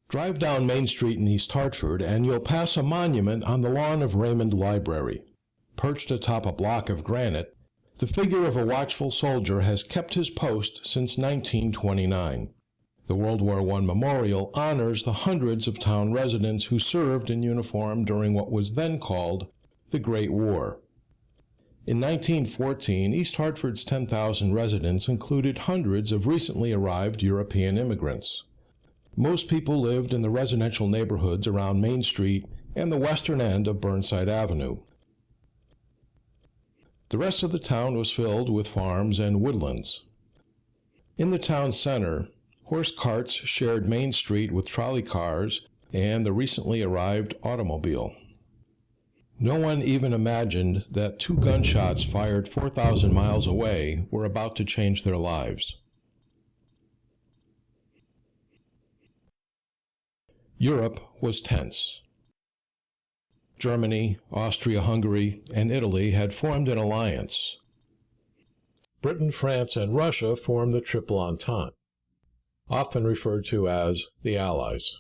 Drive down Main Street in East Hartford and you'll pass a monument on the lawn of Raymond Library. Perched atop a block of granite, the figure of a watchful soldier has kept his post since 1929. The World War I memorial honors the hundreds of town residents who served in uniform during what was then called the Great War. In 1914, East Hartford's 10,000 residents included hundreds of recently arrived European immigrants. Most people lived in the residential neighborhoods around Main Street and the western end of Burnside Avenue. The rest of the town was filled with farms and woodlands. In the town center, horse carts shared Main Street with trolley cars and the recently arrived automobile. No one even imagined that 2 gunshots fired 4,000 miles away were about to change their lives. Europe was tense. Germany, Austria-Hungary, and Italy had formed an alliance. Britain, France, and Russia formed the Triple Entente, often referred to as the Allies.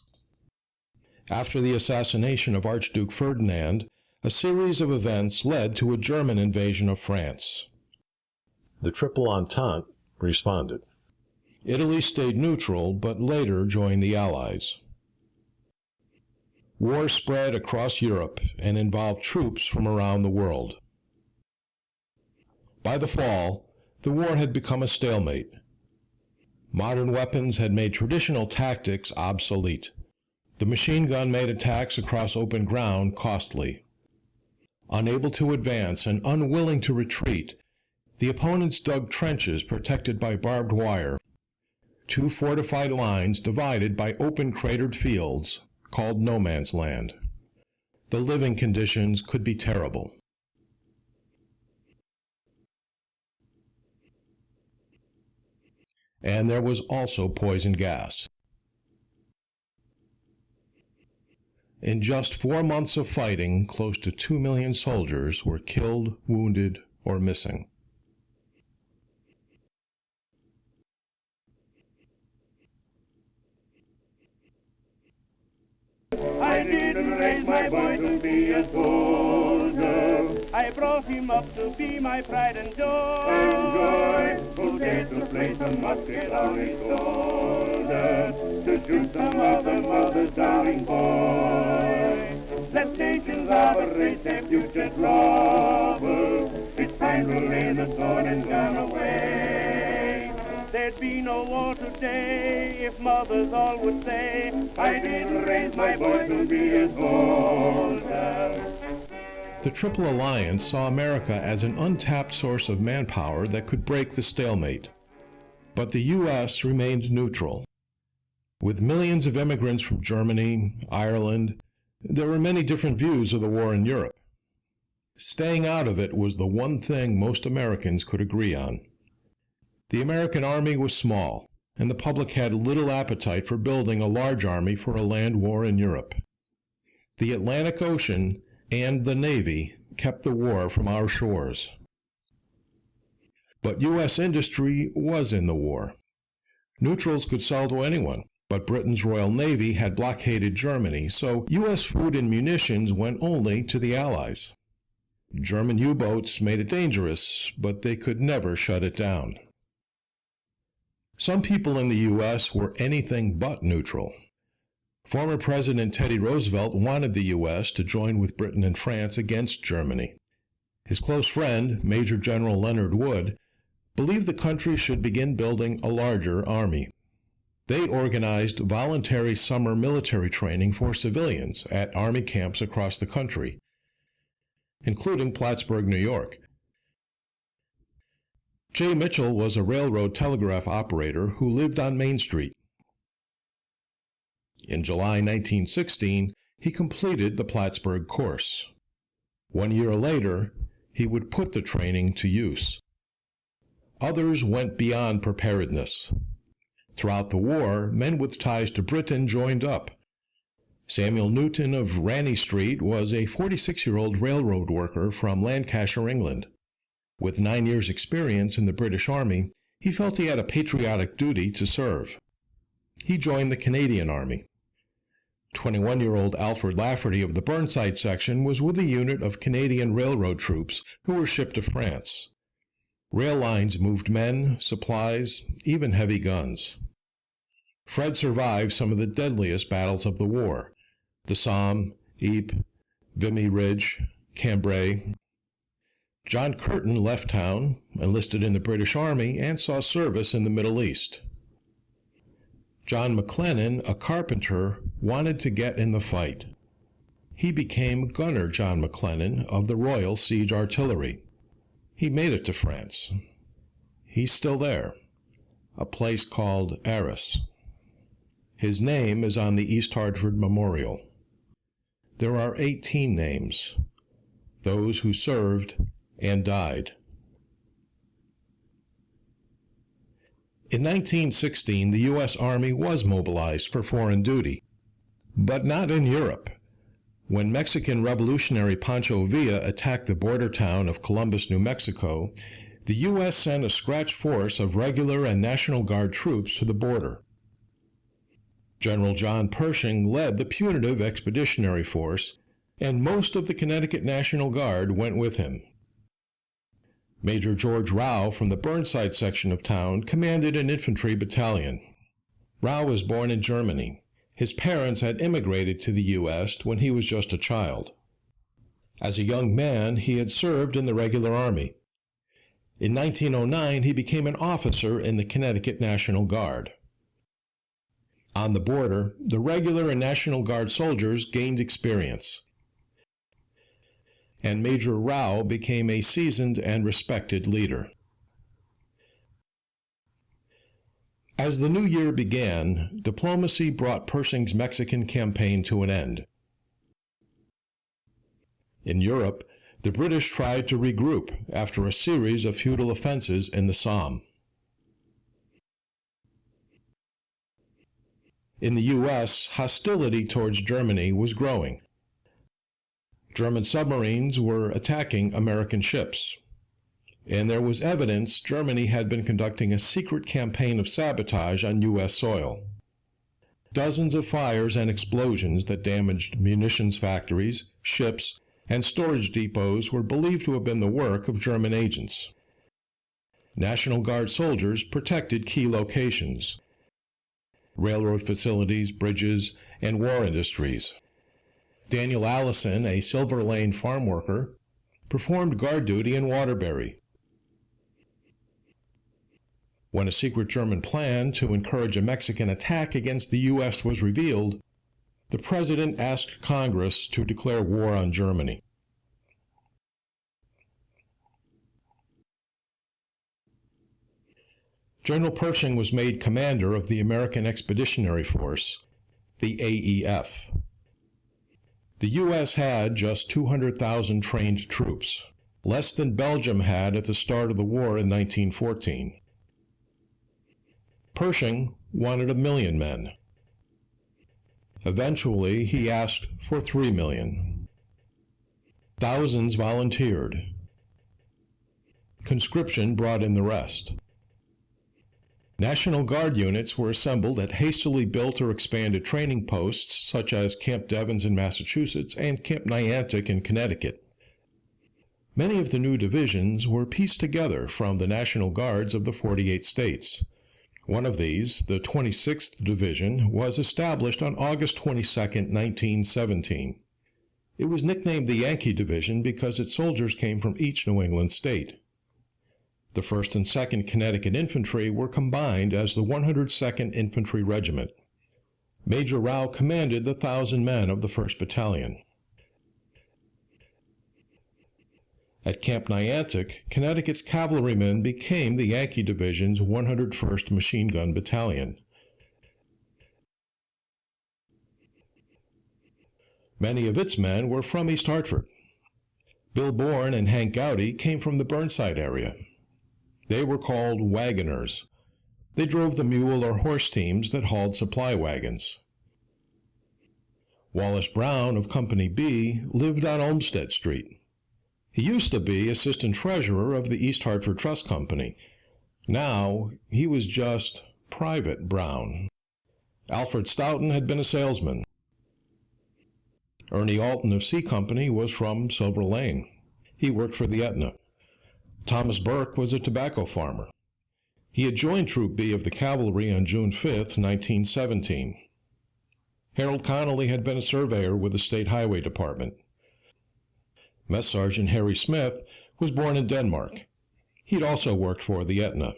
After the assassination of Archduke Ferdinand, a series of events led to a German invasion of France. The Triple Entente responded. Italy stayed neutral, but later joined the Allies. War spread across Europe and involved troops from around the world. By the fall, the war had become a stalemate. Modern weapons had made traditional tactics obsolete. The machine gun made attacks across open ground costly. Unable to advance and unwilling to retreat, the opponents dug trenches protected by barbed wire. 2 fortified lines divided by open cratered fields, called no man's land. The living conditions could be terrible. And there was also poison gas. In just 4 months of fighting, close to 2 million soldiers were killed, wounded, or missing. I didn't raise my boy to be a soldier. I brought him up to be my pride and joy. Who dared to place a musket on his shoulder to shoot some other mother's darling boy. Let nations of a race their future trouble. It's time to lay the sword and gun away. There'd be no war today if mothers all would say, I didn't raise my boy to be a soldier. The Triple Alliance saw America as an untapped source of manpower that could break the stalemate. But the U.S. remained neutral. With millions of immigrants from Germany, Ireland, there were many different views of the war in Europe. Staying out of it was the one thing most Americans could agree on. The American army was small, and the public had little appetite for building a large army for a land war in Europe. The Atlantic Ocean and the Navy kept the war from our shores. But U.S. industry was in the war. Neutrals could sell to anyone, but Britain's Royal Navy had blockaded Germany, so U.S. food and munitions went only to the Allies. German U-boats made it dangerous, but they could never shut it down. Some people in the U.S. were anything but neutral. Former President Teddy Roosevelt wanted the U.S. to join with Britain and France against Germany. His close friend, Major General Leonard Wood, believed the country should begin building a larger army. They organized voluntary summer military training for civilians at Army camps across the country, including Plattsburgh, New York. J. Mitchell was a railroad telegraph operator who lived on Main Street. In July 1916, he completed the Plattsburgh course. 1 year later, he would put the training to use. Others went beyond preparedness. Throughout the war, men with ties to Britain joined up. Samuel Newton of Ranney Street was a 46-year-old railroad worker from Lancashire, England. With 9 years' experience in the British Army, he felt he had a patriotic duty to serve. He joined the Canadian Army. 21-year-old Alfred Lafferty of the Burnside section was with a unit of Canadian Railroad troops who were shipped to France. Rail lines moved men, supplies, even heavy guns. Fred survived some of the deadliest battles of the war: the Somme, Ypres, Vimy Ridge, Cambrai. John Curtin left town, enlisted in the British Army, and saw service in the Middle East. John McLennan, a carpenter, wanted to get in the fight. He became Gunner John McLennan of the Royal Siege Artillery. He made it to France. He's still there, a place called Arras. His name is on the East Hartford Memorial. There are 18 names, those who served and died. In 1916, the U.S. Army was mobilized for foreign duty, but not in Europe. When Mexican revolutionary Pancho Villa attacked the border town of Columbus, New Mexico, the U.S. sent a scratch force of regular and National Guard troops to the border. General John Pershing led the punitive expeditionary force, and most of the Connecticut National Guard went with him. Major George Rao from the Burnside section of town commanded an infantry battalion. Rao was born in Germany. His parents had immigrated to the U.S. when he was just a child. As a young man, he had served in the regular army. In 1909, he became an officer in the Connecticut National Guard. On the border, the regular and National Guard soldiers gained experience, and Major Rao became a seasoned and respected leader. As the new year began, diplomacy brought Pershing's Mexican campaign to an end. In Europe, the British tried to regroup after a series of futile offenses in the Somme. In the U.S., hostility towards Germany was growing. German submarines were attacking American ships, and there was evidence Germany had been conducting a secret campaign of sabotage on U.S. soil. Dozens of fires and explosions that damaged munitions factories, ships, and storage depots were believed to have been the work of German agents. National Guard soldiers protected key locations: railroad facilities, bridges, and war industries. Daniel Allison, a Silver Lane farm worker, performed guard duty in Waterbury. When a secret German plan to encourage a Mexican attack against the U.S. was revealed, the President asked Congress to declare war on Germany. General Pershing was made commander of the American Expeditionary Force, the AEF. The U.S. had just 200,000 trained troops, less than Belgium had at the start of the war in 1914. Pershing wanted 1 million men. Eventually, he asked for 3 million. Thousands volunteered. Conscription brought in the rest. National Guard units were assembled at hastily built or expanded training posts such as Camp Devens in Massachusetts and Camp Niantic in Connecticut. Many of the new divisions were pieced together from the National Guards of the 48 states. One of these, the 26th Division, was established on August 22, 1917. It was nicknamed the Yankee Division because its soldiers came from each New England state. The 1st and 2nd Connecticut Infantry were combined as the 102nd Infantry Regiment. Major Rao commanded the 1,000 men of the 1st Battalion. At Camp Niantic, Connecticut's cavalrymen became the Yankee Division's 101st Machine Gun Battalion. Many of its men were from East Hartford. Bill Bourne and Hank Gowdy came from the Burnside area. They were called wagoners. They drove the mule or horse teams that hauled supply wagons. Wallace Brown of Company B lived on Olmsted Street. He used to be assistant treasurer of the East Hartford Trust Company. Now, he was just Private Brown. Alfred Stoughton had been a salesman. Ernie Alton of C Company was from Silver Lane. He worked for the Etna. Thomas Burke was a tobacco farmer. He had joined Troop B of the Cavalry on June 5, 1917. Harold Connolly had been a surveyor with the State Highway Department. Mess Sergeant Harry Smith was born in Denmark. He'd also worked for the Etna.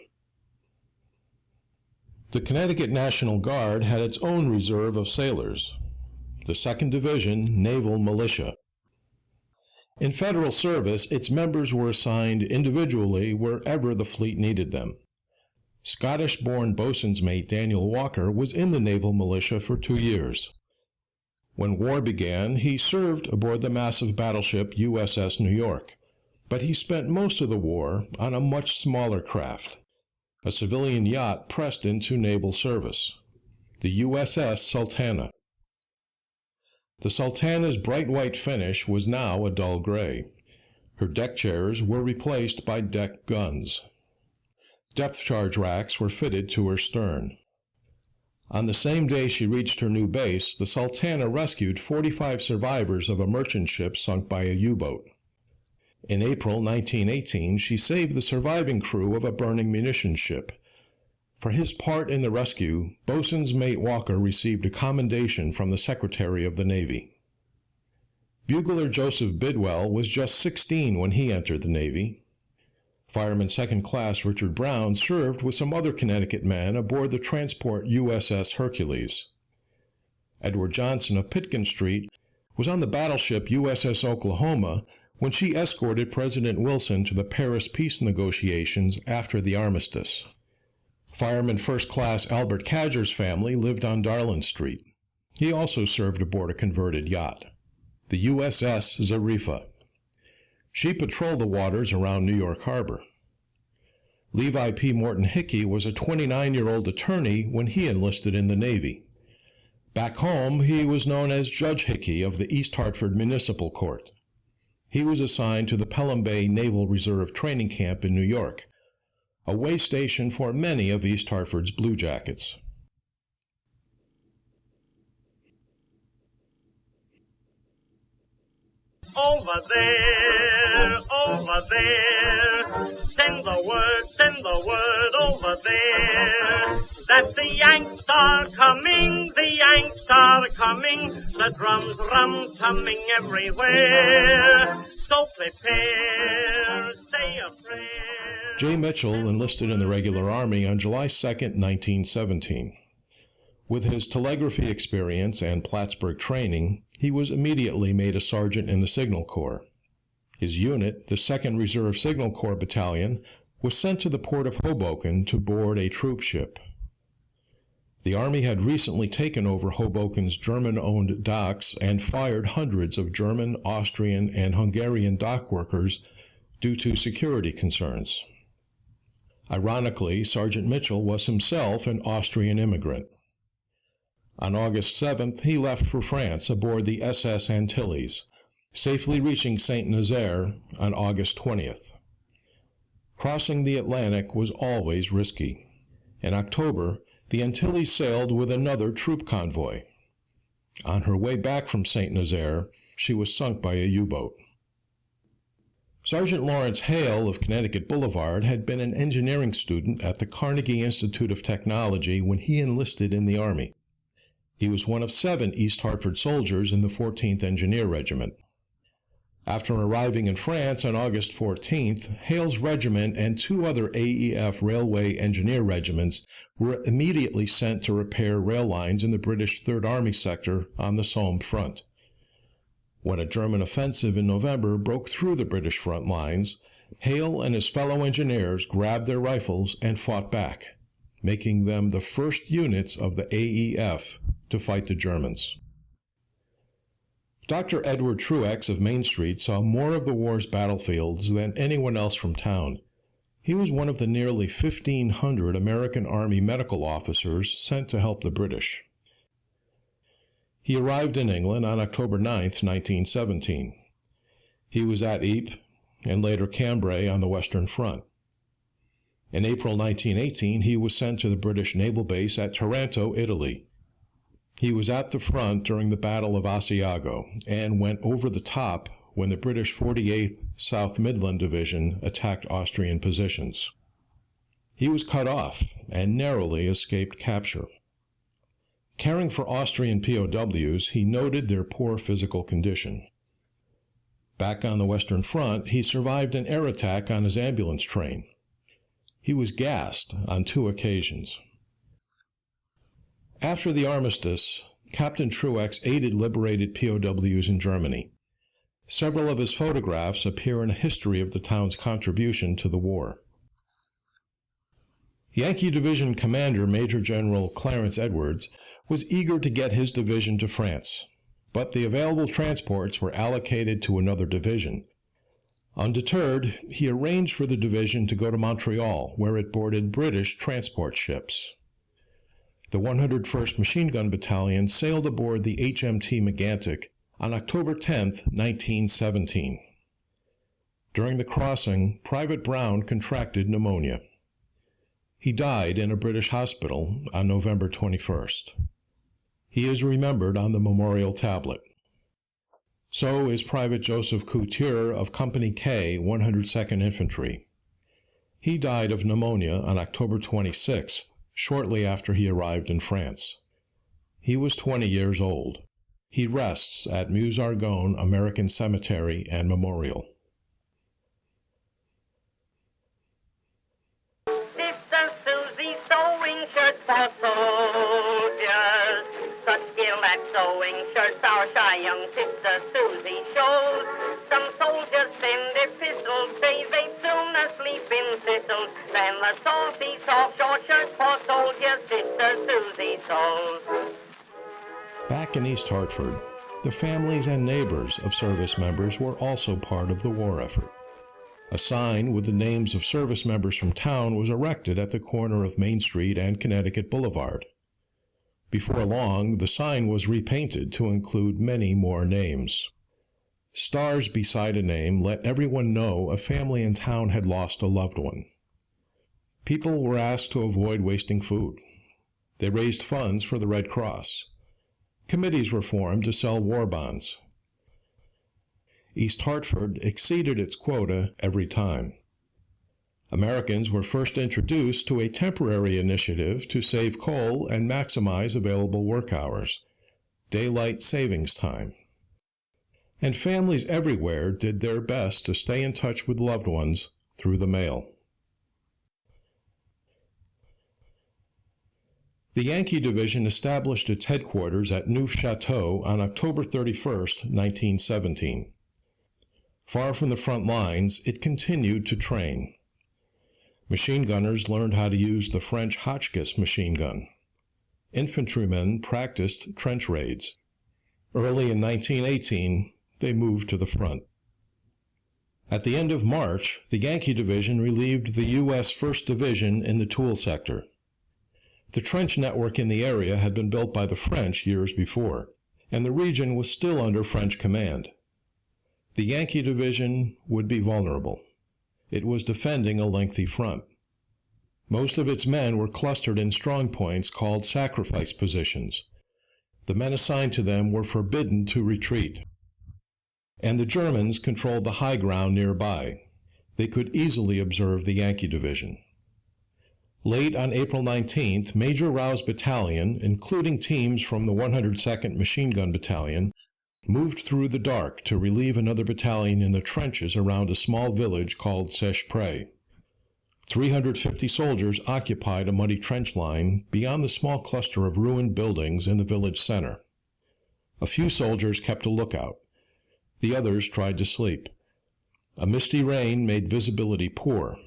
The Connecticut National Guard had its own reserve of sailors, the 2nd Division Naval Militia. In federal service, its members were assigned individually wherever the fleet needed them. Scottish-born boatswain's mate Daniel Walker was in the Naval Militia for 2 years. When war began, he served aboard the massive battleship USS New York, but he spent most of the war on a much smaller craft, a civilian yacht pressed into naval service, the USS Sultana. The Sultana's bright white finish was now a dull gray. Her deck chairs were replaced by deck guns. Depth charge racks were fitted to her stern. On the same day she reached her new base, the Sultana rescued 45 survivors of a merchant ship sunk by a U-boat. In April 1918, she saved the surviving crew of a burning munitions ship. For his part in the rescue, Boatswain's Mate Walker received a commendation from the Secretary of the Navy. Bugler Joseph Bidwell was just 16 when he entered the Navy. Fireman 2nd Class Richard Brown served with some other Connecticut men aboard the transport USS Hercules. Edward Johnson of Pitkin Street was on the battleship USS Oklahoma when she escorted President Wilson to the Paris peace negotiations after the armistice. Fireman 1st Class Albert Cadger's family lived on Darlin Street. He also served aboard a converted yacht, the USS Zarifa. She patrolled the waters around New York Harbor. Levi P. Morton Hickey was a 29-year-old attorney when he enlisted in the Navy. Back home, he was known as Judge Hickey of the East Hartford Municipal Court. He was assigned to the Pelham Bay Naval Reserve Training Camp in New York, a way station for many of East Hartford's Blue Jackets. Over there, send the word over there, that the Yanks are coming, the drums rum-tumming everywhere, so prepare, say a prayer. Jay Mitchell enlisted in the regular Army on July 2, 1917. With his telegraphy experience and Plattsburgh training, he was immediately made a sergeant in the Signal Corps. His unit, the 2nd Reserve Signal Corps Battalion, was sent to the port of Hoboken to board a troop ship. The Army had recently taken over Hoboken's German-owned docks and fired hundreds of German, Austrian, and Hungarian dock workers due to security concerns. Ironically, Sergeant Mitchell was himself an Austrian immigrant. On August 7th, he left for France aboard the SS Antilles, safely reaching Saint-Nazaire on August 20th. Crossing the Atlantic was always risky. In October, the Antilles sailed with another troop convoy. On her way back from Saint-Nazaire, she was sunk by a U-boat. Sergeant Lawrence Hale of Connecticut Boulevard had been an engineering student at the Carnegie Institute of Technology when he enlisted in the Army. He was one of 7 East Hartford soldiers in the 14th Engineer Regiment. After arriving in France on August 14th, Hale's regiment and 2 other AEF Railway Engineer regiments were immediately sent to repair rail lines in the British Third Army sector on the Somme front. When a German offensive in November broke through the British front lines, Hale and his fellow engineers grabbed their rifles and fought back, making them the first units of the AEF to fight the Germans. Dr. Edward Truex of Main Street saw more of the war's battlefields than anyone else from town. He was one of the nearly 1,500 American Army medical officers sent to help the British. He arrived in England on October 9, 1917. He was at Ypres and later Cambrai on the Western Front. In April 1918, he was sent to the British naval base at Taranto, Italy. He was at the front during the Battle of Asiago and went over the top when the British 48th South Midland Division attacked Austrian positions. He was cut off and narrowly escaped capture. Caring for Austrian POWs, he noted their poor physical condition. Back on the Western Front, he survived an air attack on his ambulance train. He was gassed on 2 occasions. After the armistice, Captain Truex aided liberated POWs in Germany. Several of his photographs appear in a history of the town's contribution to the war. Yankee Division Commander Major General Clarence Edwards was eager to get his division to France, but the available transports were allocated to another division. Undeterred, he arranged for the division to go to Montreal, where it boarded British transport ships. The 101st Machine Gun Battalion sailed aboard the HMT Megantic on October 10, 1917. During the crossing, Private Brown contracted pneumonia. He died in a British hospital on November 21st. He is remembered on the memorial tablet. So is Private Joseph Couture of Company K, 102nd Infantry. He died of pneumonia on October 26th, shortly after he arrived in France. He was 20 years old. He rests at Meuse-Argonne American Cemetery and Memorial. Sister Susie sewing shirts for soldiers. Such skill at sewing shirts our shy young Sister Susie shows. Some soldiers send their pistols, say they sooner sleep in thistles than the saucy soft short shirts for soldiers Sister Susie sews. Back in East Hartford, the families and neighbors of service members were also part of the war effort. A sign with the names of service members from town was erected at the corner of Main Street and Connecticut Boulevard. Before long, the sign was repainted to include many more names. Stars beside a name let everyone know a family in town had lost a loved one. People were asked to avoid wasting food. They raised funds for the Red Cross. Committees were formed to sell war bonds. East Hartford exceeded its quota every time. Americans were first introduced to a temporary initiative to save coal and maximize available work hours, daylight savings time. And families everywhere did their best to stay in touch with loved ones through the mail. The Yankee Division established its headquarters at Neufchâteau on October 31, 1917. Far from the front lines, it continued to train. Machine gunners learned how to use the French Hotchkiss machine gun. Infantrymen practiced trench raids. Early in 1918, they moved to the front. At the end of March, the Yankee Division relieved the U.S. 1st Division in the Toul sector. The trench network in the area had been built by the French years before, and the region was still under French command. The Yankee Division would be vulnerable. It was defending a lengthy front. Most of its men were clustered in strong points called sacrifice positions. The men assigned to them were forbidden to retreat. And the Germans controlled the high ground nearby. They could easily observe the Yankee Division. Late on April 19th, Major Rau's battalion, including teams from the 102nd Machine Gun Battalion, moved through the dark to relieve another battalion in the trenches around a small village called Seicheprey. 350 soldiers occupied a muddy trench line beyond the small cluster of ruined buildings in the village center. A few soldiers kept a lookout. The others tried to sleep. A misty rain made visibility poor.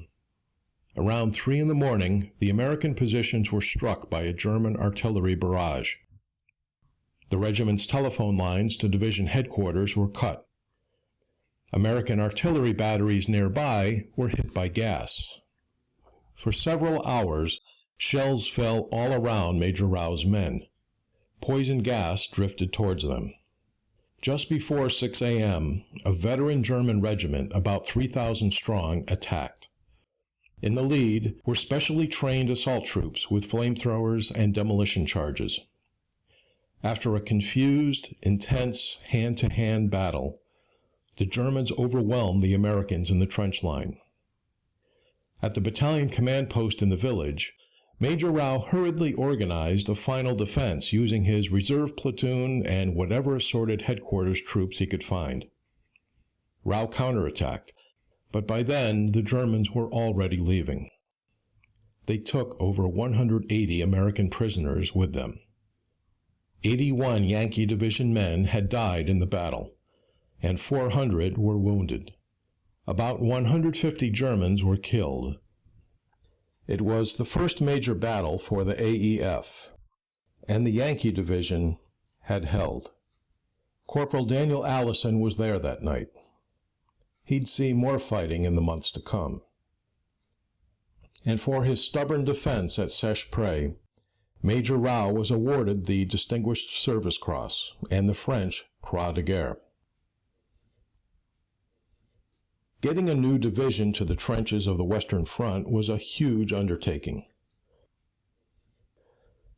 Around 3 in the morning, the American positions were struck by a German artillery barrage. The regiment's telephone lines to division headquarters were cut. American artillery batteries nearby were hit by gas. For several hours, shells fell all around Major Rau's men. Poison gas drifted towards them. Just before 6 a.m., a veteran German regiment, about 3,000 strong, attacked. In the lead were specially trained assault troops with flamethrowers and demolition charges. After a confused, intense, hand-to-hand battle, the Germans overwhelmed the Americans in the trench line. At the battalion command post in the village, Major Rao hurriedly organized a final defense using his reserve platoon and whatever assorted headquarters troops he could find. Rao counterattacked, but by then the Germans were already leaving. They took over 180 American prisoners with them. 81 Yankee Division men had died in the battle, and 400 were wounded. About 150 Germans were killed. It was the first major battle for the AEF, and the Yankee Division had held. Corporal Daniel Allison was there that night. He'd see more fighting in the months to come. And for his stubborn defense at Seicheprey, Major Rao was awarded the Distinguished Service Cross and the French Croix de Guerre. Getting a new division to the trenches of the Western Front was a huge undertaking.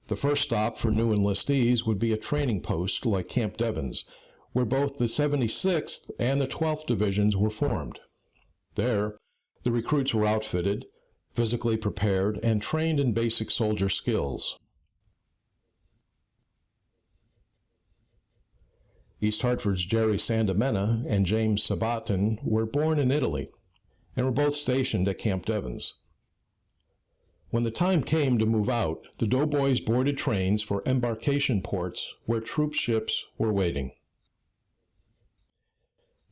The first stop for new enlistees would be a training post like Camp Devens, where both the 76th and the 12th Divisions were formed. There, the recruits were outfitted, physically prepared, and trained in basic soldier skills. East Hartford's Jerry Sandamena and James Sabatin were born in Italy and were both stationed at Camp Devens. When the time came to move out, the doughboys boarded trains for embarkation ports where troop ships were waiting.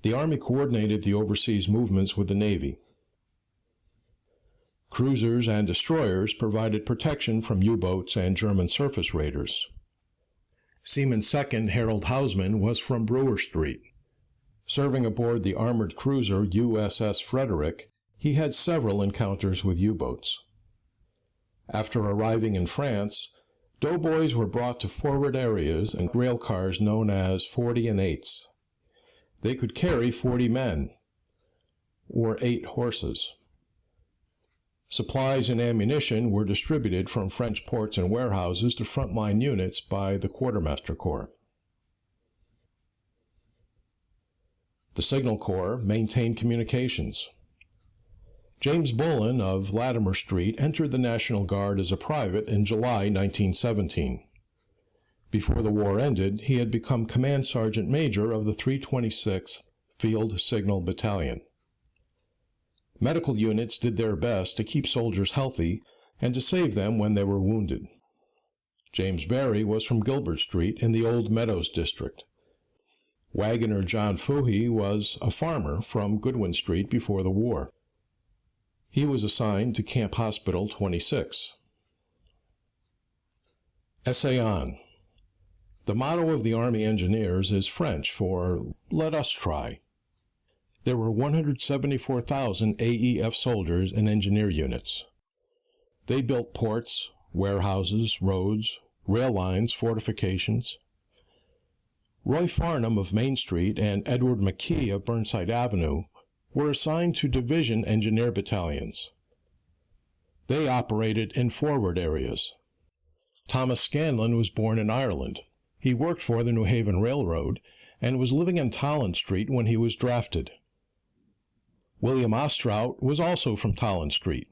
The Army coordinated the overseas movements with the Navy. Cruisers and destroyers provided protection from U-boats and German surface raiders. Seaman 2nd Harold Hausman was from Brewer Street. Serving aboard the armored cruiser USS Frederick, he had several encounters with U-boats. After arriving in France, doughboys were brought to forward areas and rail cars known as 40 and 8s. They could carry 40 men, or 8 horses. Supplies and ammunition were distributed from French ports and warehouses to frontline units by the Quartermaster Corps. The Signal Corps maintained communications. James Bullen of Latimer Street entered the National Guard as a private in July 1917. Before the war ended, he had become Command Sergeant Major of the 326th Field Signal Battalion. Medical units did their best to keep soldiers healthy and to save them when they were wounded. James Barry was from Gilbert Street in the Old Meadows district. Wagoner John Foohey was a farmer from Goodwin Street before the war. He was assigned to Camp Hospital 26. Essay on. The motto of the Army Engineers is French for "Let us try." There were 174,000 AEF soldiers and engineer units. They built ports, warehouses, roads, rail lines, fortifications. Roy Farnham of Main Street and Edward McKee of Burnside Avenue were assigned to division engineer battalions. They operated in forward areas. Thomas Scanlon was born in Ireland. He worked for the New Haven Railroad and was living in Tolland Street when he was drafted. William Ostrout was also from Tolland Street.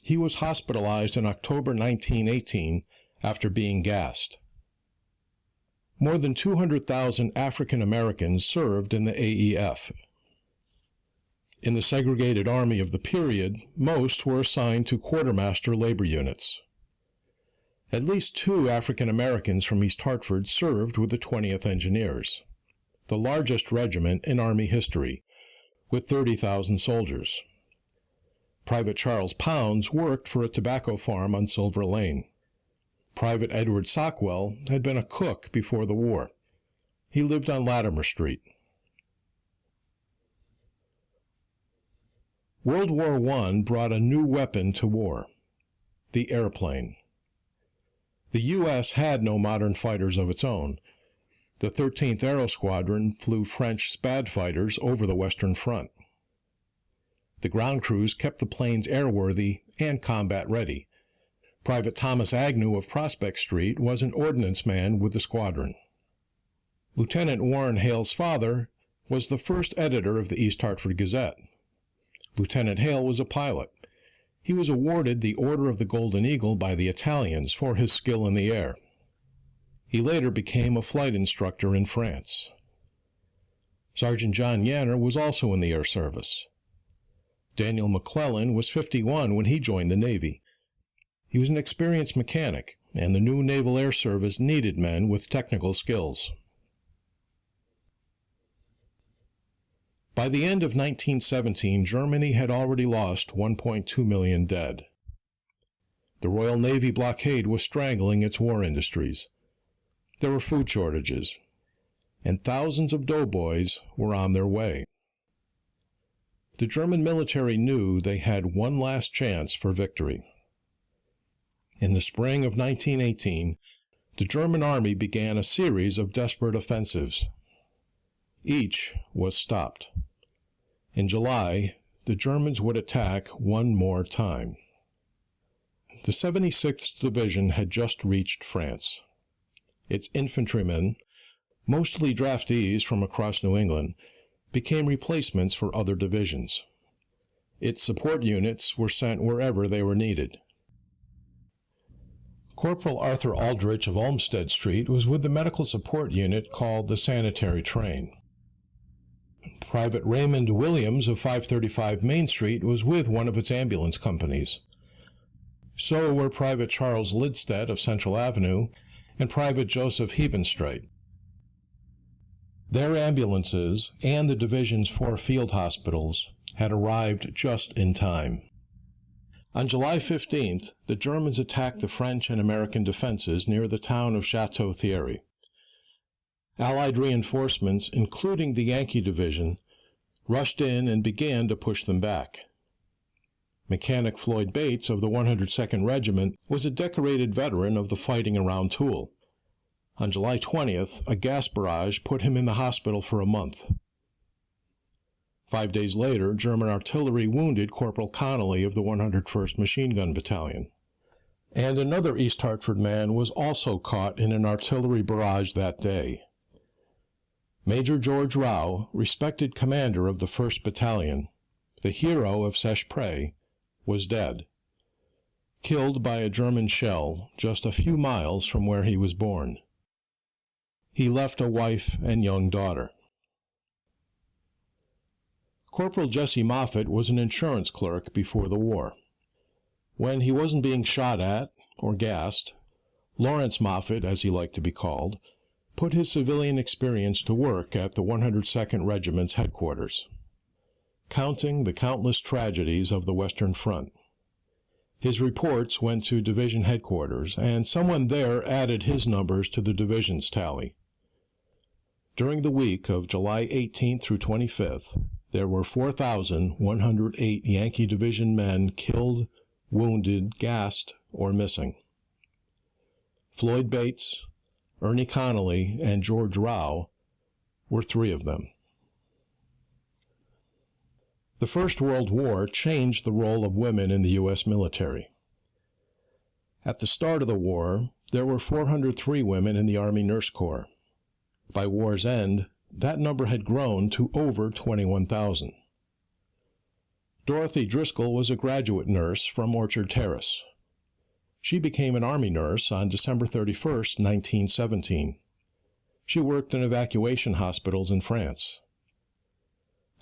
He was hospitalized in October 1918 after being gassed. More than 200,000 African Americans served in the AEF. In the segregated army of the period, most were assigned to quartermaster labor units. At least 2 African Americans from East Hartford served with the 20th Engineers, the largest regiment in Army history, with 30,000 soldiers. Private Charles Pounds worked for a tobacco farm on Silver Lane. Private Edward Sockwell had been a cook before the war. He lived on Latimer Street. World War I brought a new weapon to war, the airplane. The U.S. had no modern fighters of its own. The 13th Aero Squadron flew French Spad fighters over the Western Front. The ground crews kept the planes airworthy and combat ready. Private Thomas Agnew of Prospect Street was an ordnance man with the squadron. Lieutenant Warren Hale's father was the first editor of the East Hartford Gazette. Lieutenant Hale was a pilot. He was awarded the Order of the Golden Eagle by the Italians for his skill in the air. He later became a flight instructor in France. Sergeant John Yanner was also in the Air Service. Daniel McClellan was 51 when he joined the Navy. He was an experienced mechanic, and the new Naval Air Service needed men with technical skills. By the end of 1917, Germany had already lost 1.2 million dead. The Royal Navy blockade was strangling its war industries. There were food shortages, and thousands of doughboys were on their way. The German military knew they had one last chance for victory. In the spring of 1918, the German army began a series of desperate offensives. Each was stopped. In July, the Germans would attack one more time. The 76th Division had just reached France. Its infantrymen, mostly draftees from across New England, became replacements for other divisions. Its support units were sent wherever they were needed. Corporal Arthur Aldrich of Olmsted Street was with the medical support unit called the Sanitary Train. Private Raymond Williams of 535 Main Street was with one of its ambulance companies. So were Private Charles Lidstedt of Central Avenue and Private Joseph Hebenstreit. Their ambulances and the division's 4 field hospitals had arrived just in time. On July 15th, the Germans attacked the French and American defenses near the town of Chateau Thierry. Allied reinforcements, including the Yankee Division, rushed in and began to push them back. Mechanic Floyd Bates of the 102nd Regiment was a decorated veteran of the fighting around Toul. On July 20th, a gas barrage put him in the hospital for a month. 5 days later, German artillery wounded Corporal Connolly of the 101st Machine Gun Battalion. And another East Hartford man was also caught in an artillery barrage that day. Major George Rao, respected commander of the 1st Battalion, the hero of Seicheprey, was dead, killed by a German shell just a few miles from where he was born. He left a wife and young daughter. Corporal Jesse Moffett was an insurance clerk before the war. When he wasn't being shot at or gassed, Lawrence Moffett, as he liked to be called, put his civilian experience to work at the 102nd Regiment's headquarters, counting the countless tragedies of the Western Front. His reports went to division headquarters, and someone there added his numbers to the division's tally. During the week of July 18th through 25th, there were 4,108 Yankee Division men killed, wounded, gassed, or missing. Floyd Bates, Ernie Connolly, and George Rao were 3 of them. The First World War changed the role of women in the U.S. military. At the start of the war, there were 403 women in the Army Nurse Corps. By war's end, that number had grown to over 21,000. Dorothy Driscoll was a graduate nurse from Orchard Terrace. She became an Army nurse on December 31, 1917. She worked in evacuation hospitals in France.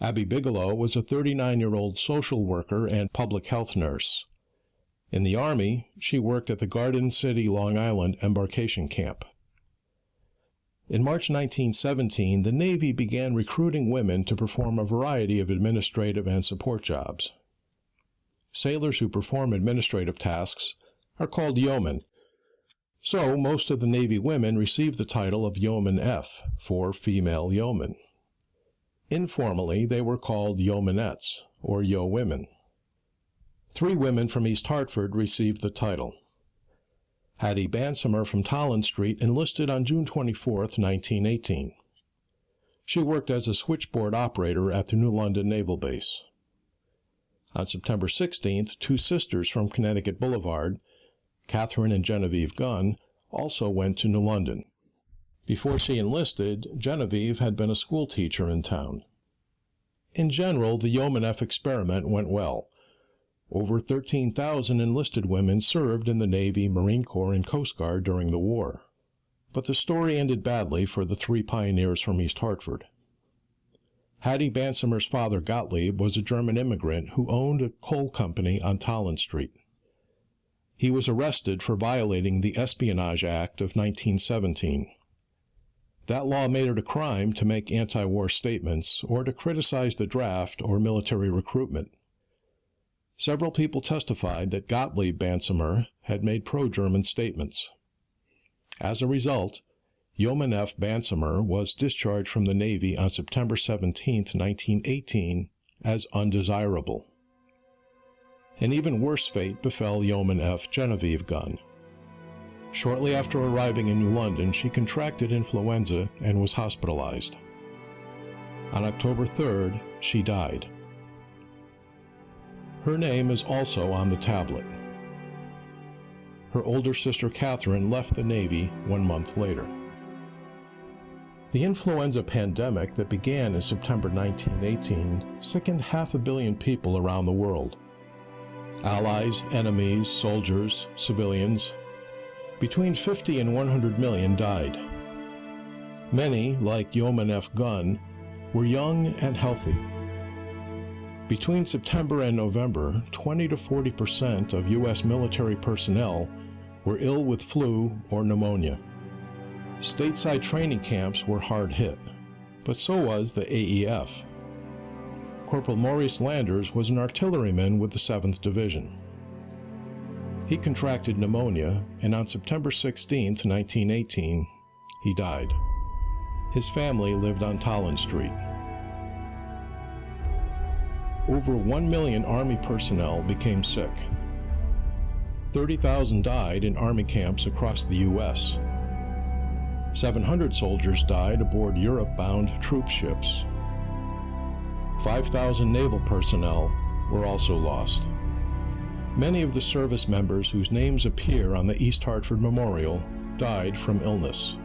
Abby Bigelow was a 39-year-old social worker and public health nurse. In the Army, she worked at the Garden City, Long Island embarkation camp. In March 1917, the Navy began recruiting women to perform a variety of administrative and support jobs. Sailors who perform administrative tasks are called yeomen, so most of the Navy women received the title of Yeoman F for female yeoman. Informally, they were called yeomanettes, or yeowomen. 3 women from East Hartford received the title. Hattie Bansomer from Tolland Street enlisted on June 24, 1918. She worked as a switchboard operator at the New London Naval Base. On September 16th, 2 sisters from Connecticut Boulevard, Catherine and Genevieve Gunn also went to New London. Before she enlisted, Genevieve had been a school teacher in town. In general, the Yeoman F experiment went well. Over 13,000 enlisted women served in the Navy, Marine Corps, and Coast Guard during the war. But the story ended badly for the three pioneers from East Hartford. Hattie Bansimer's father, Gottlieb, was a German immigrant who owned a coal company on Tolland Street. He was arrested for violating the Espionage Act of 1917. That law made it a crime to make anti-war statements or to criticize the draft or military recruitment. Several people testified that Gottlieb Bansimer had made pro-German statements. As a result, Yeoman F. Bansimer was discharged from the Navy on September 17, 1918, as undesirable. An even worse fate befell Yeoman F. Genevieve Gunn. Shortly after arriving in New London, she contracted influenza and was hospitalized. On October 3rd, she died. Her name is also on the tablet. Her older sister Catherine left the Navy 1 month later. The influenza pandemic that began in September 1918 sickened 500 million people around the world. Allies, enemies, soldiers, civilians. Between 50 and 100 million died. Many, like Yeoman F. Gunn, were young and healthy. Between September and November, 20 to 40% of U.S. military personnel were ill with flu or pneumonia. Stateside training camps were hard hit, but so was the AEF. Corporal Maurice Landers was an artilleryman with the 7th Division. He contracted pneumonia, and on September 16, 1918, he died. His family lived on Tolland Street. Over 1 million Army personnel became sick. 30,000 died in Army camps across the U.S. 700 soldiers died aboard Europe-bound troop ships. 5,000 naval personnel were also lost. Many of the service members whose names appear on the East Hartford Memorial died from illness.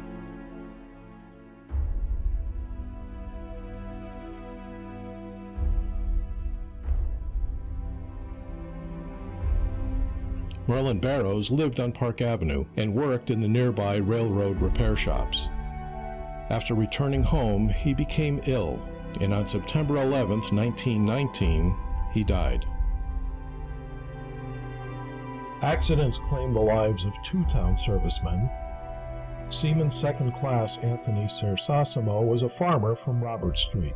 Merlin Barrows lived on Park Avenue and worked in the nearby railroad repair shops. After returning home, he became ill, and on September 11, 1919, he died. Accidents claimed the lives of 2 town servicemen. Seaman Second Class Anthony Sersasimo was a farmer from Robert Street.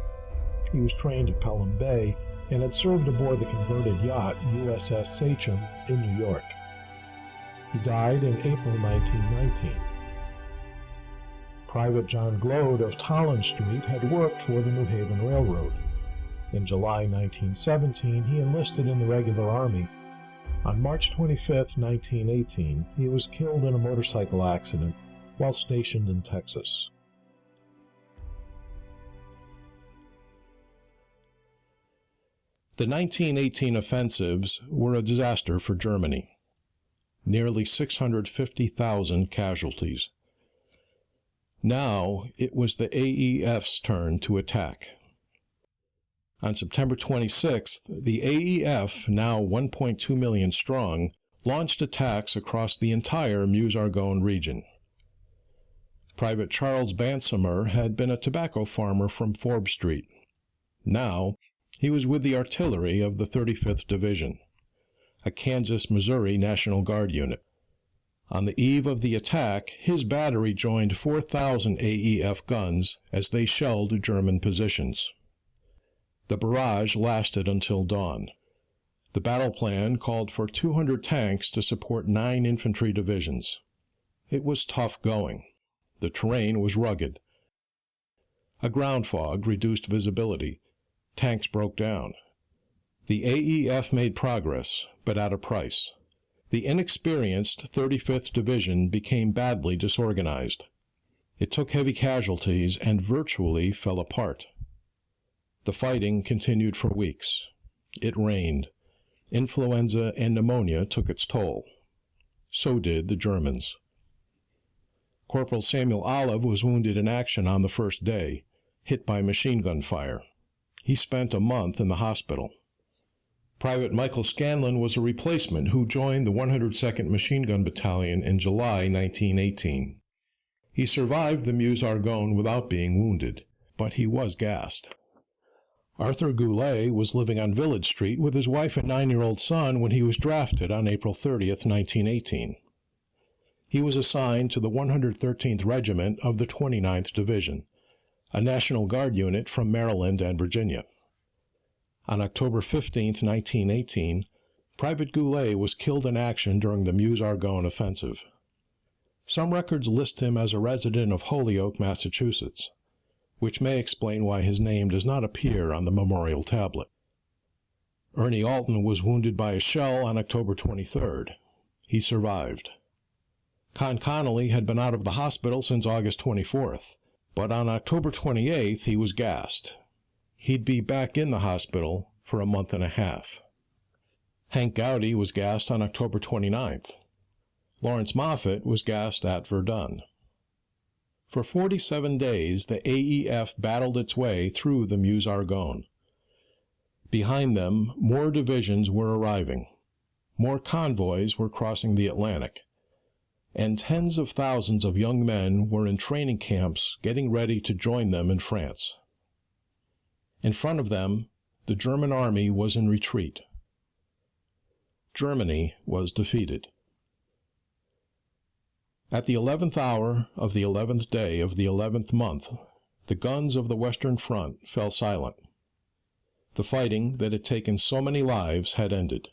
He was trained at Pelham Bay and had served aboard the converted yacht USS Sachem in New York. He died in April 1919. Private John Glode of Tolland Street had worked for the New Haven Railroad. In July 1917, he enlisted in the regular Army. On March 25, 1918, he was killed in a motorcycle accident while stationed in Texas. The 1918 offensives were a disaster for Germany. Nearly 650,000 casualties. Now it was the AEF's turn to attack. On September 26th, the AEF, now 1.2 million strong, launched attacks across the entire Meuse-Argonne region. Private Charles Bansimer had been a tobacco farmer from Forbes Street. Now, he was with the artillery of the 35th Division, a Kansas-Missouri National Guard unit. On the eve of the attack, his battery joined 4,000 AEF guns as they shelled German positions. The barrage lasted until dawn. The battle plan called for 200 tanks to support 9 infantry divisions. It was tough going. The terrain was rugged. A ground fog reduced visibility. Tanks broke down. The AEF made progress, but at a price. The inexperienced 35th Division became badly disorganized. It took heavy casualties and virtually fell apart. The fighting continued for weeks. It rained. Influenza and pneumonia took its toll. So did the Germans. Corporal Samuel Olive was wounded in action on the first day, hit by machine gun fire. He spent a month in the hospital. Private Michael Scanlon was a replacement who joined the 102nd Machine Gun Battalion in July 1918. He survived the Meuse-Argonne without being wounded, but he was gassed. Arthur Goulet was living on Village Street with his wife and 9-year-old son when he was drafted on April 30th, 1918. He was assigned to the 113th Regiment of the 29th Division, a National Guard unit from Maryland and Virginia. On October 15, 1918, Private Goulet was killed in action during the Meuse-Argonne offensive. Some records list him as a resident of Holyoke, Massachusetts, which may explain why his name does not appear on the memorial tablet. Ernie Alton was wounded by a shell on October 23rd. He survived. Con Connolly had been out of the hospital since August 24th, but on October 28th he was gassed. He'd be back in the hospital for a month and a half. Hank Gowdy was gassed on October 29th. Lawrence Moffett was gassed at Verdun. For 47 days, the AEF battled its way through the Meuse-Argonne. Behind them, more divisions were arriving. More convoys were crossing the Atlantic. And tens of thousands of young men were in training camps getting ready to join them in France. In front of them, the German army was in retreat. Germany was defeated. At the 11th hour of the 11th day of the 11th month, the guns of the Western Front fell silent. The fighting that had taken so many lives had ended.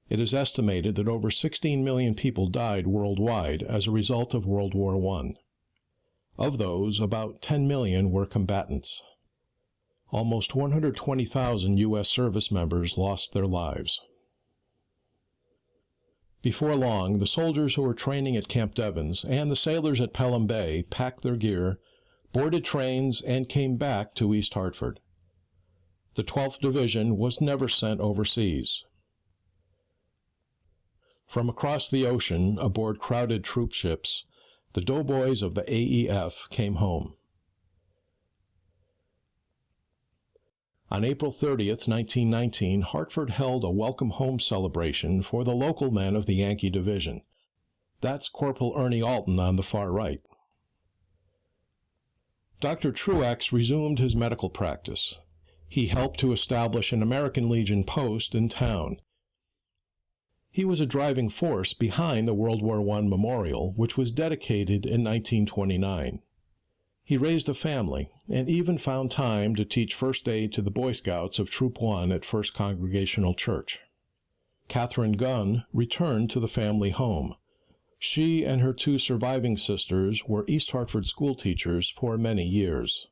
It is estimated that over 16 million people died worldwide as a result of World War I. Of those, about 10 million were combatants. Almost 120,000 U.S. service members lost their lives. Before long, the soldiers who were training at Camp Devens and the sailors at Pelham Bay packed their gear, boarded trains, and came back to East Hartford. The 12th Division was never sent overseas. From across the ocean, aboard crowded troop ships, the doughboys of the AEF came home. On April 30th, 1919, Hartford held a welcome home celebration for the local men of the Yankee Division. That's Corporal Ernie Alton on the far right. Dr. Truax resumed his medical practice. He helped to establish an American Legion post in town. He was a driving force behind the World War I Memorial, which was dedicated in 1929. He raised a family and even found time to teach first aid to the Boy Scouts of Troop 1 at First Congregational Church. Catherine Gunn returned to the family home. She and her 2 surviving sisters were East Hartford school teachers for many years.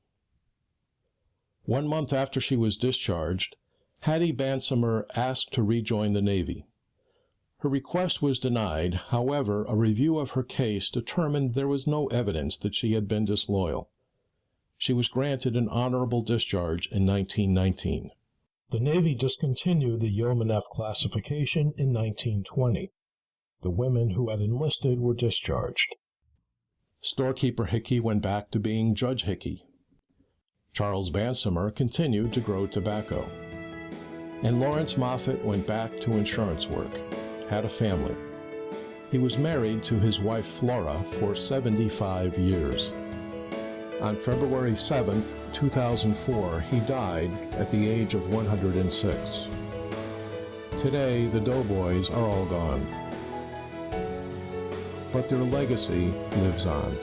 1 month after she was discharged, Hattie Bansomer asked to rejoin the Navy. Her request was denied. However, a review of her case determined there was no evidence that she had been disloyal. She was granted an honorable discharge in 1919. The Navy discontinued the Yeoman F classification in 1920. The women who had enlisted were discharged. Storekeeper Hickey went back to being Judge Hickey. Charles Bansomer continued to grow tobacco. And Lawrence Moffett went back to insurance work. Had a family. He was married to his wife Flora for 75 years. On February 7, 2004, he died at the age of 106. Today, the Doughboys are all gone. But their legacy lives on.